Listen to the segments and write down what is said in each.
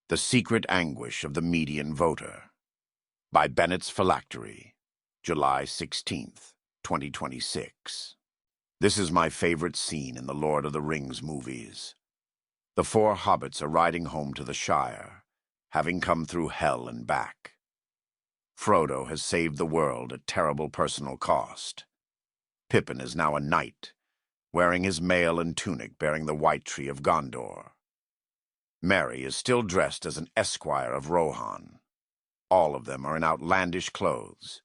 The Secret Anguish of the Median Voter by Bennett's Phylactery, July 16th, 2026. This is my favorite scene in the Lord of the Rings movies. The four hobbits are riding home to the Shire, having come through hell and back. Frodo has saved the world at terrible personal cost. Pippin is now a knight, wearing his mail and tunic bearing the White Tree of Gondor. Merry is still dressed as an esquire of Rohan. All of them are in outlandish clothes,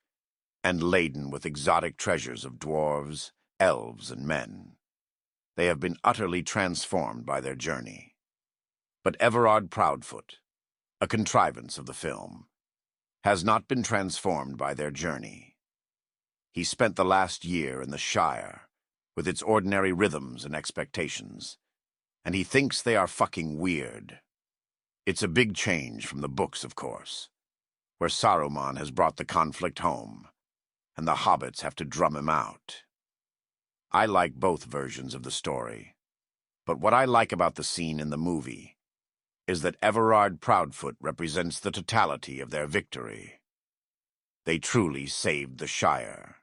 and laden with exotic treasures of dwarves, elves, and men. They have been utterly transformed by their journey. But Everard Proudfoot, a contrivance of the film, has not been transformed by their journey. He spent the last year in the Shire, with its ordinary rhythms and expectations, and he thinks they are fucking weird. It's a big change from the books, of course, where Saruman has brought the conflict home, and the hobbits have to drum him out. I like both versions of the story, but what I like about the scene in the movie is that Everard Proudfoot represents the totality of their victory. They truly saved the Shire,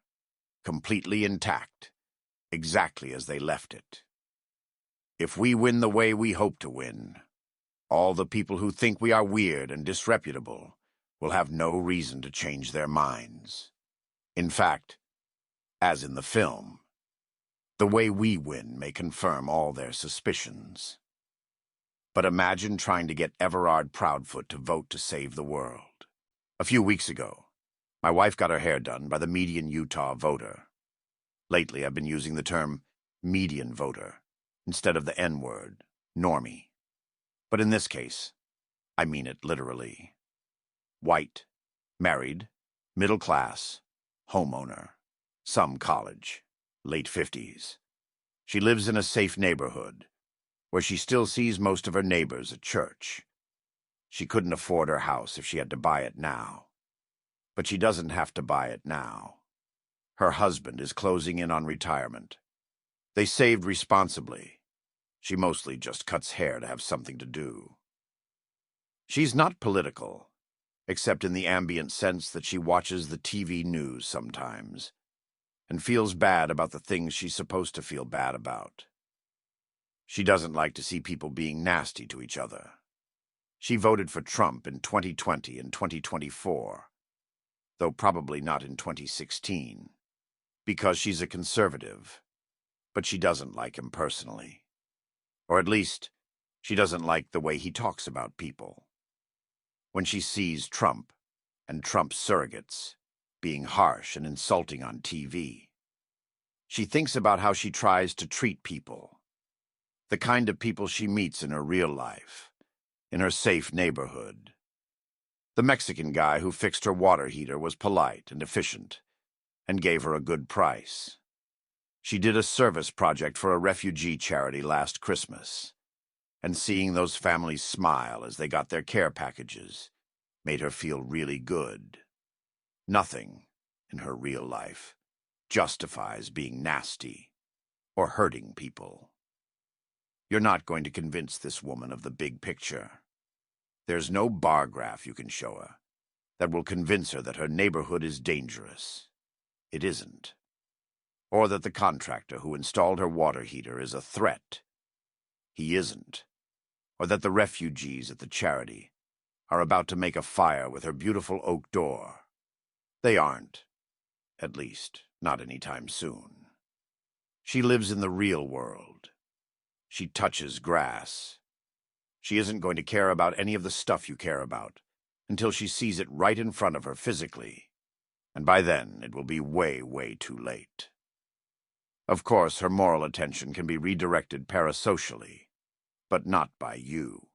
completely intact, exactly as they left it. If we win the way we hope to win, all the people who think we are weird and disreputable will have no reason to change their minds. In fact, as in the film, the way we win may confirm all their suspicions. But imagine trying to get Everard Proudfoot to vote to save the world. A few weeks ago, my wife got her hair done by the median Utah voter. Lately, I've been using the term median voter instead of the N-word, normie. But in this case, I mean it literally. White, married, middle class, homeowner, some college, late 50s. She lives in a safe neighborhood, where she still sees most of her neighbors at church. She couldn't afford her house if she had to buy it now. But she doesn't have to buy it now. Her husband is closing in on retirement. They saved responsibly. She mostly just cuts hair to have something to do. She's not political, except in the ambient sense that she watches the TV news sometimes, and feels bad about the things she's supposed to feel bad about. She doesn't like to see people being nasty to each other. She voted for Trump in 2020 and 2024, though probably not in 2016, because she's a conservative, but she doesn't like him personally. Or at least, she doesn't like the way he talks about people. When she sees Trump and Trump's surrogates being harsh and insulting on TV, she thinks about how she tries to treat people, the kind of people she meets in her real life, in her safe neighborhood. The Mexican guy who fixed her water heater was polite and efficient and gave her a good price. She did a service project for a refugee charity last Christmas, and seeing those families smile as they got their care packages made her feel really good. Nothing in her real life justifies being nasty or hurting people. You're not going to convince this woman of the big picture. There's no bar graph you can show her that will convince her that her neighborhood is dangerous. It isn't. Or that the contractor who installed her water heater is a threat. He isn't. Or that the refugees at the charity are about to make a fire with her beautiful oak door. They aren't. At least, not anytime soon. She lives in the real world. She touches grass. She isn't going to care about any of the stuff you care about until she sees it right in front of her physically. And by then, it will be way, way too late. Of course, her moral attention can be redirected parasocially, but not by you.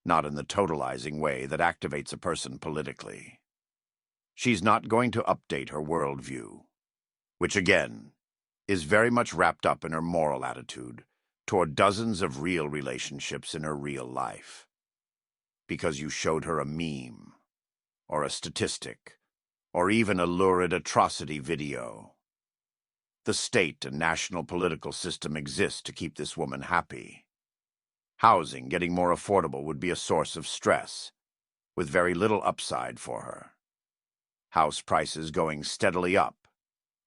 Not in the totalizing way that activates a person politically. She's not going to update her worldview, which again, is very much wrapped up in her moral attitude toward dozens of real relationships in her real life. Because you showed her a meme, or a statistic, or even a lurid atrocity video. The state and national political system exist to keep this woman happy. Housing getting more affordable would be a source of stress, with very little upside for her. House prices going steadily up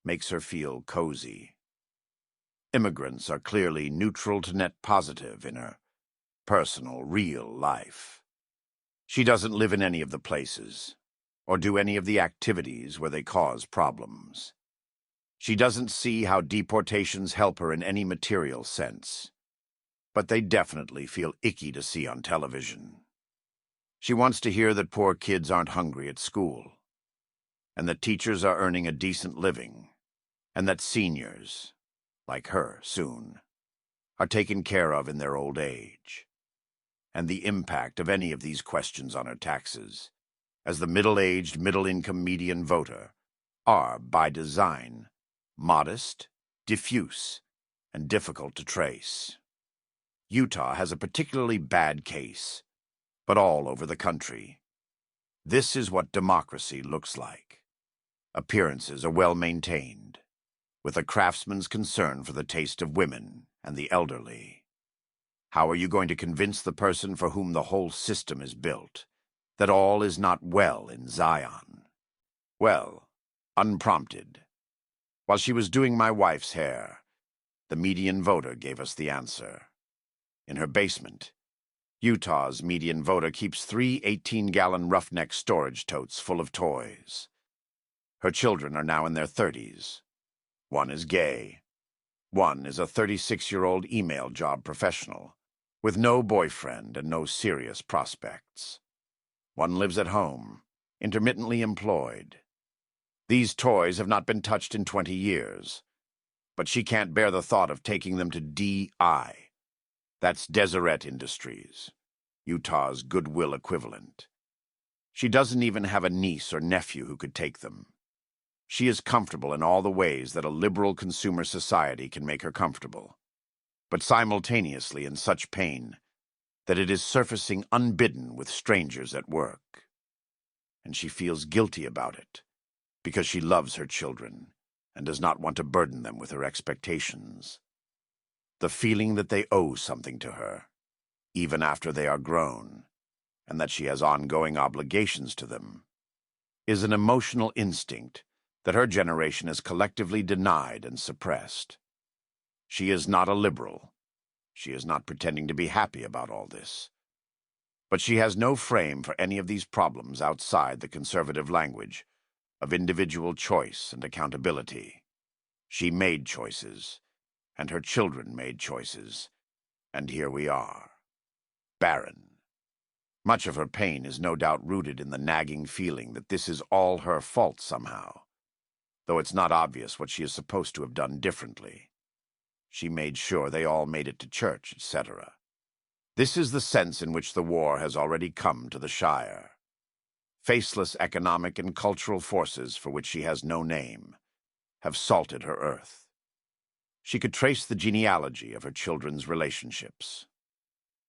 makes her feel cozy. Immigrants are clearly neutral to net positive in her personal, real life. She doesn't live in any of the places, or do any of the activities where they cause problems. She doesn't see how deportations help her in any material sense, but they definitely feel icky to see on television. She wants to hear that poor kids aren't hungry at school, and that teachers are earning a decent living, and that seniors, like her soon, are taken care of in their old age. And the impact of any of these questions on her taxes, as the middle-aged, middle-income median voter, are, by design, modest, diffuse, and difficult to trace. Utah has a particularly bad case, but all over the country. This is what democracy looks like. Appearances are well maintained, with a craftsman's concern for the taste of women and the elderly. How are you going to convince the person for whom the whole system is built that all is not well in Zion? Well, unprompted. While she was doing my wife's hair, the median voter gave us the answer. In her basement, Utah's median voter keeps 3 18-gallon roughneck storage totes full of toys. Her children are now in their 30s. One is gay. One is a 36-year-old email job professional, with no boyfriend and no serious prospects. One lives at home, intermittently employed. These toys have not been touched in 20 years, but she can't bear the thought of taking them to DI. That's Deseret Industries, Utah's Goodwill equivalent. She doesn't even have a niece or nephew who could take them. She is comfortable in all the ways that a liberal consumer society can make her comfortable, but simultaneously in such pain that it is surfacing unbidden with strangers at work. And she feels guilty about it, because she loves her children and does not want to burden them with her expectations. The feeling that they owe something to her, even after they are grown, and that she has ongoing obligations to them, is an emotional instinct that her generation has collectively denied and suppressed. She is not a liberal. She is not pretending to be happy about all this. But she has no frame for any of these problems outside the conservative language of individual choice and accountability. She made choices, and her children made choices, and here we are, barren. Much of her pain is no doubt rooted in the nagging feeling that this is all her fault somehow, though it's not obvious what she is supposed to have done differently. She made sure they all made it to church, etc. This is the sense in which the war has already come to the Shire. Faceless economic and cultural forces for which she has no name have salted her earth. She could trace the genealogy of her children's relationships,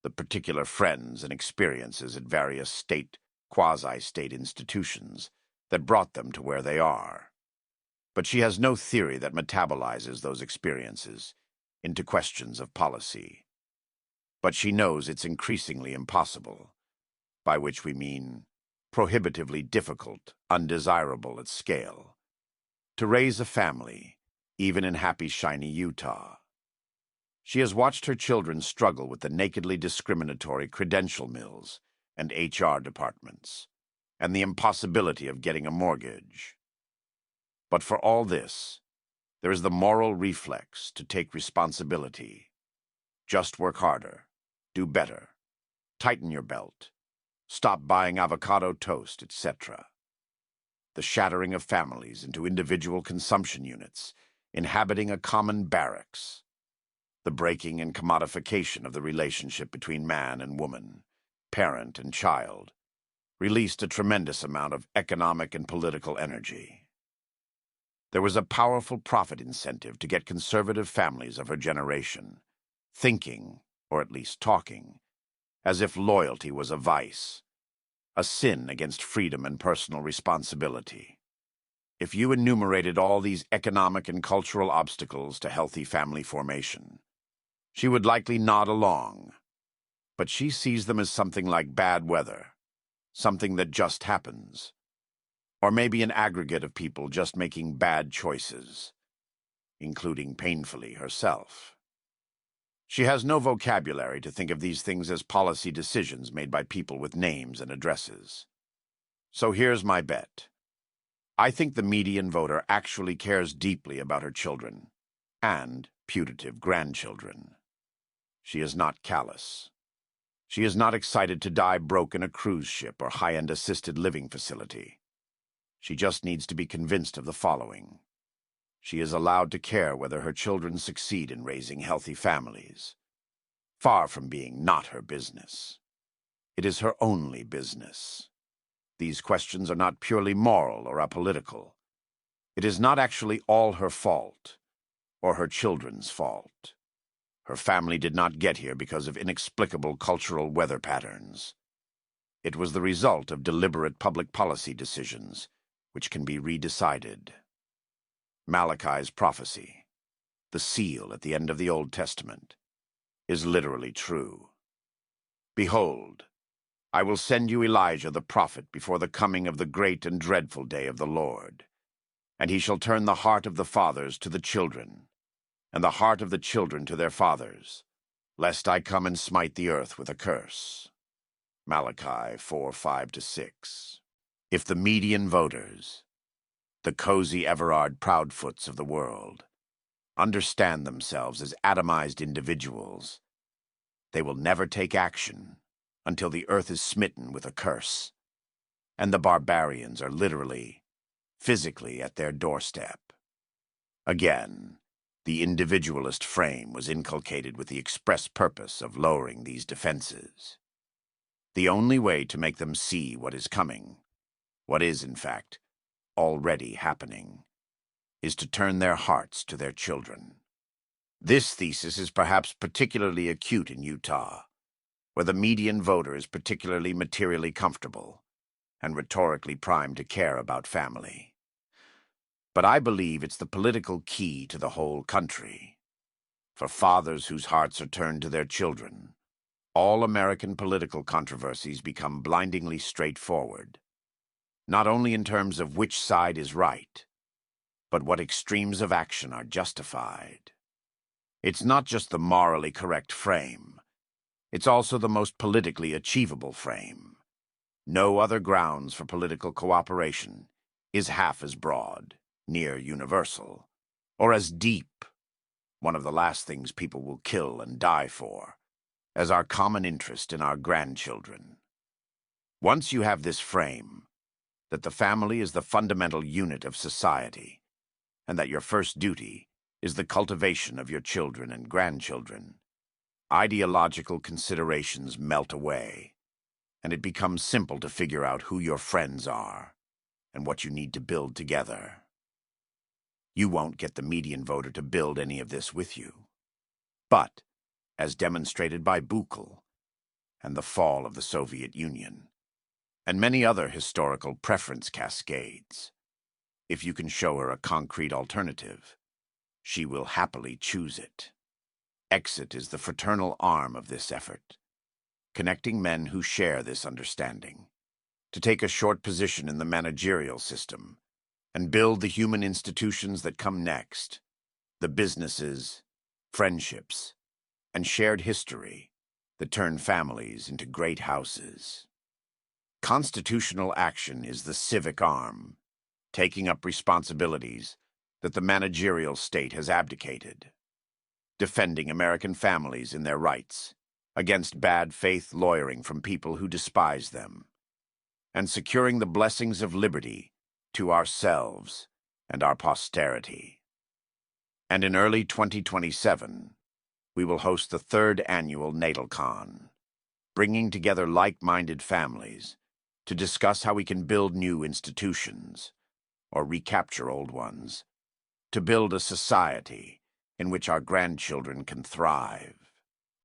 the particular friends and experiences at various state, quasi-state institutions that brought them to where they are. But she has no theory that metabolizes those experiences into questions of policy. But she knows it's increasingly impossible, by which we mean prohibitively difficult, undesirable at scale, to raise a family, even in happy, shiny Utah. She has watched her children struggle with the nakedly discriminatory credential mills and HR departments, and the impossibility of getting a mortgage. But for all this, there is the moral reflex to take responsibility. Just work harder, do better, tighten your belt, stop buying avocado toast, etc. The shattering of families into individual consumption units, inhabiting a common barracks. The breaking and commodification of the relationship between man and woman, parent and child, released a tremendous amount of economic and political energy. There was a powerful profit incentive to get conservative families of her generation thinking, or at least talking, as if loyalty was a vice, a sin against freedom and personal responsibility. If you enumerated all these economic and cultural obstacles to healthy family formation, she would likely nod along, but she sees them as something like bad weather, something that just happens, or maybe an aggregate of people just making bad choices, including painfully herself. She has no vocabulary to think of these things as policy decisions made by people with names and addresses. So here's my bet. I think the median voter actually cares deeply about her children and putative grandchildren. She is not callous. She is not excited to die broke in a cruise ship or high-end assisted living facility. She just needs to be convinced of the following. She is allowed to care whether her children succeed in raising healthy families. Far from being not her business. It is her only business. These questions are not purely moral or apolitical. It is not actually all her fault, or her children's fault. Her family did not get here because of inexplicable cultural weather patterns. It was the result of deliberate public policy decisions, which can be redecided. Malachi's prophecy, the seal at the end of the Old Testament, is literally true. Behold, I will send you Elijah the prophet before the coming of the great and dreadful day of the Lord. And he shall turn the heart of the fathers to the children, and the heart of the children to their fathers, lest I come and smite the earth with a curse. Malachi 4:5-6. If the median voters, the cozy Everard Proudfoots of the world, understand themselves as atomized individuals, they will never take action until the earth is smitten with a curse, and the barbarians are literally, physically at their doorstep. Again, the individualist frame was inculcated with the express purpose of lowering these defenses. The only way to make them see what is coming, what is, in fact, already happening, is to turn their hearts to their children. This thesis is perhaps particularly acute in Utah, where the median voter is particularly materially comfortable and rhetorically primed to care about family. But I believe it's the political key to the whole country. For fathers whose hearts are turned to their children, all American political controversies become blindingly straightforward, not only in terms of which side is right, but what extremes of action are justified. It's not just the morally correct frame. It's also the most politically achievable frame. No other grounds for political cooperation is half as broad, near universal, or as deep, one of the last things people will kill and die for, as our common interest in our grandchildren. Once you have this frame, that the family is the fundamental unit of society, and that your first duty is the cultivation of your children and grandchildren, ideological considerations melt away, and it becomes simple to figure out who your friends are and what you need to build together. You won't get the median voter to build any of this with you. But, as demonstrated by Buchel and the fall of the Soviet Union, and many other historical preference cascades, if you can show her a concrete alternative, she will happily choose it. Exit is the fraternal arm of this effort, connecting men who share this understanding, to take a short position in the managerial system and build the human institutions that come next, the businesses, friendships, and shared history that turn families into great houses. Constitutional action is the civic arm, taking up responsibilities that the managerial state has abdicated, defending American families in their rights against bad faith lawyering from people who despise them, and securing the blessings of liberty to ourselves and our posterity. And in early 2027, we will host the 3rd annual NatalCon, bringing together like-minded families to discuss how we can build new institutions, or recapture old ones, to build a society in which our grandchildren can thrive.